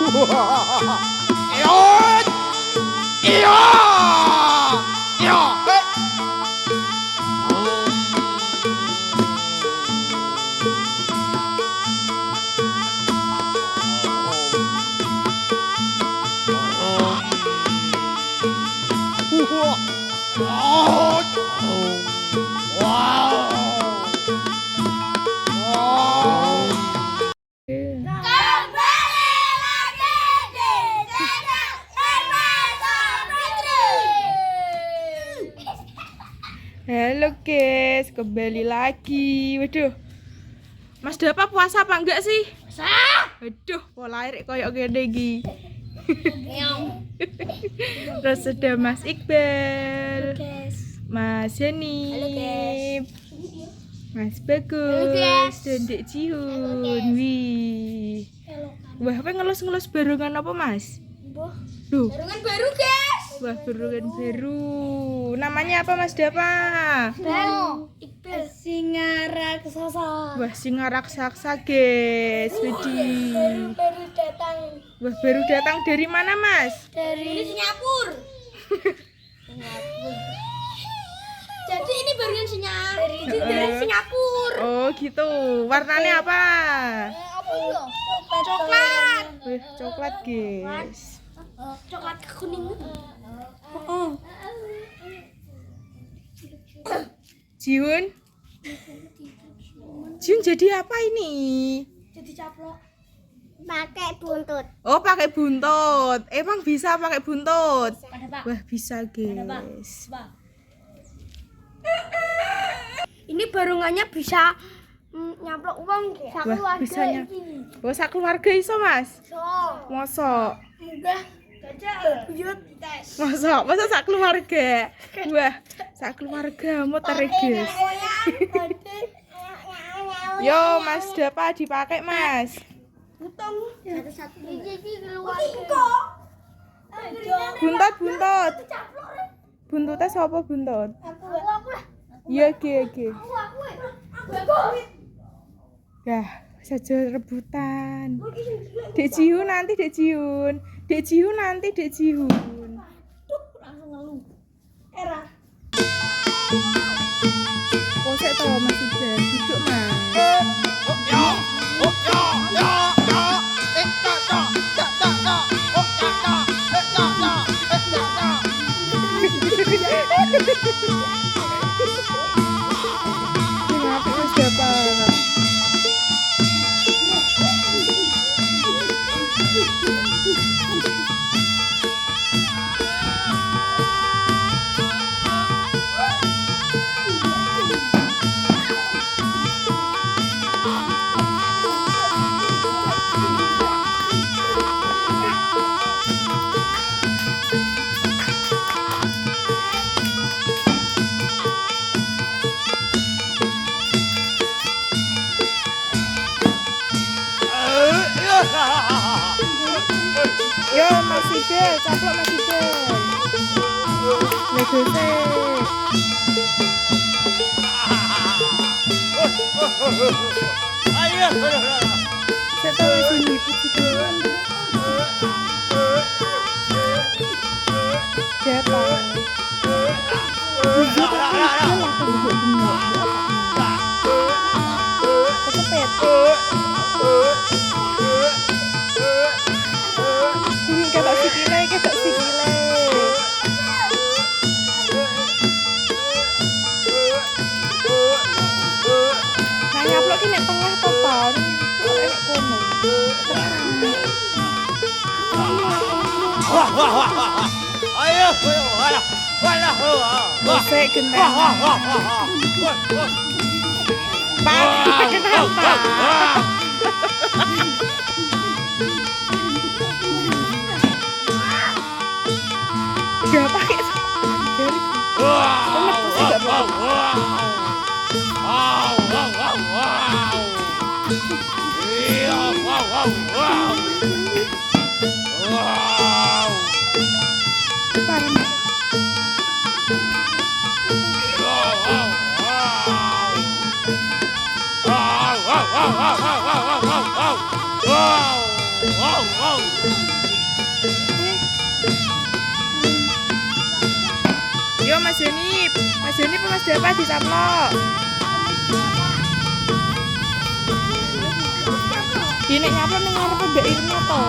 Iya! Iya! Iya! Halo guys, kembali lagi. Waduh, Mas Dapa puasa apa enggak sih? Puasa. Waduh, pola air koyok gede iki. Terus ada Mas Iqbal, Mas Yani, Halo, guys. Mas Bagus, Halo, guys. dan Dek Jihun. Wih, wah apa ngelus-ngelus barengan apa Mas? Duh, Barengan baru, guys. wah barengan baru. Namanya apa Mas Dapa? Iqbal. Singa raksasa. Wah, singa raksasa guys. Widih. Baru datang Wah, baru datang dari mana Mas? dari Singapura. Jadi ini barusan dari Singapura. Oh gitu. Warnanya apa? Apa itu? Coklat. Wih, coklat guys. Coklat kekuningan. Jiun. Jiun jadi apa ini? Jadi caplok. Pakai buntut. Oh, pakai buntut. Emang bisa pakai buntut? Ada, Pak. Wah, bisa guys. Ini barungannya bisa nyaplok uang ya. Wah, bisanya. Oh, sak keluarga iso Mas? So, Mosok. mudah jajal. Buyut tes. Masa sak keluarga. Wah, sak keluarga muter guys. Yo, Mas Dapa dipakai Mas. Utang satu-satu. Ini keluar. Buntut. Buntutnya siapa buntut? Aku lah. Iya, ge. Aku. Dah, saja rebutan. Dek Jihun nanti Dek Jihun. Dek Jihun nanti Dek Jihun. Langsung ngeluh. Era. Kosek toh Mas Iqbal, duduk Mas. Kenapa Mas Dapa? Yo Mas Iqbal, caplok Mas Iqbal. Legose. Seto wis ini puji Dapa. Bujuk tapi Iqbal lah bujuk bener. Kecepet. Ketok sikile. Nah nyaplok ki nek tengah to, Pak. Nek kono. Ayo, Bosek gendang. Pak, kenapa? Gak pakai dari Wow. Yo Mas Joni apa Mas Dapa dicaplok. Ini nyaplok ning ngarepe Mbak Irma to.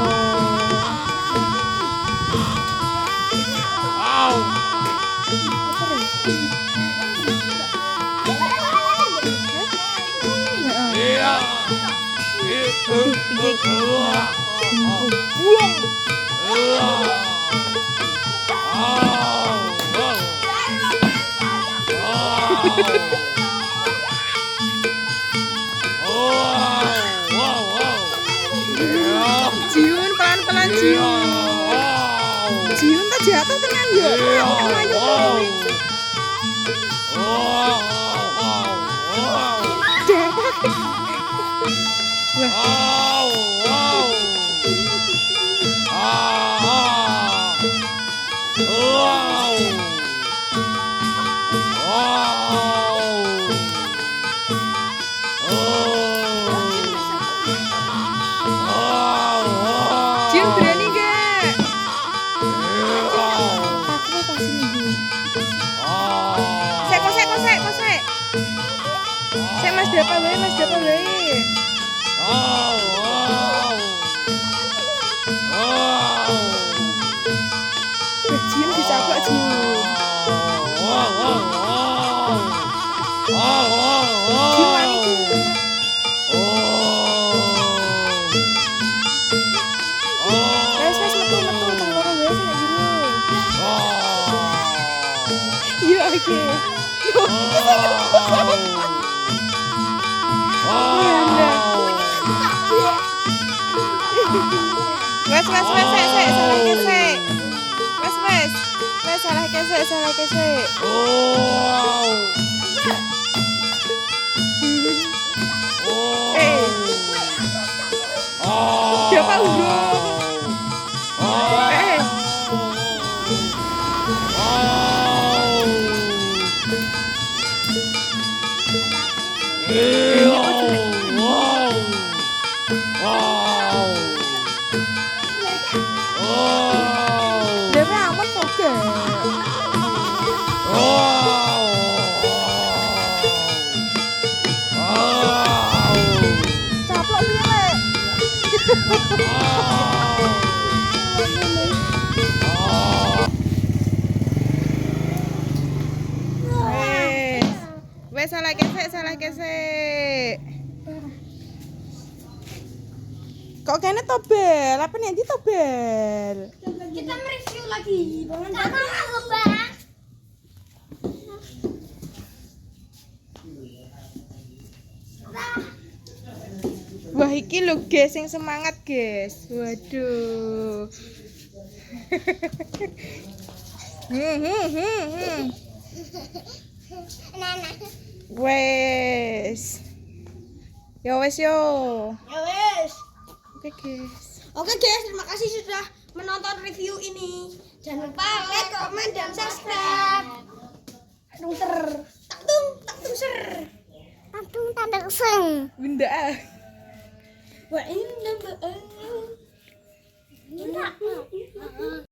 Jiun pelan-pelan Jiun. Jiun tak jatuh tenan yo. Jiun berani gak? Aku pasti minggu. Kosek. Saya Mas Dapa wae. Jiun dicaplok Jiun. Jiun wani ki. Wes metu tak loro wae sing jero. Yo oke. Wes salah kesek. Siapa urung? Dewe aman kok gak? Caplok piye lek? Wes salah kesek. Kok kene tobel? Apa nih tobel? Kita mereview lagi. Sama aku, Bang. Wah iki lho guys sing semangat guys. Waduh. Nana. Wes. Yo. Ya wes. Oke guys. Oke guys, terima kasih sudah menonton review ini. Jangan lupa like, comment, dan subscribe. Taktung ser. Bunda. Wah ini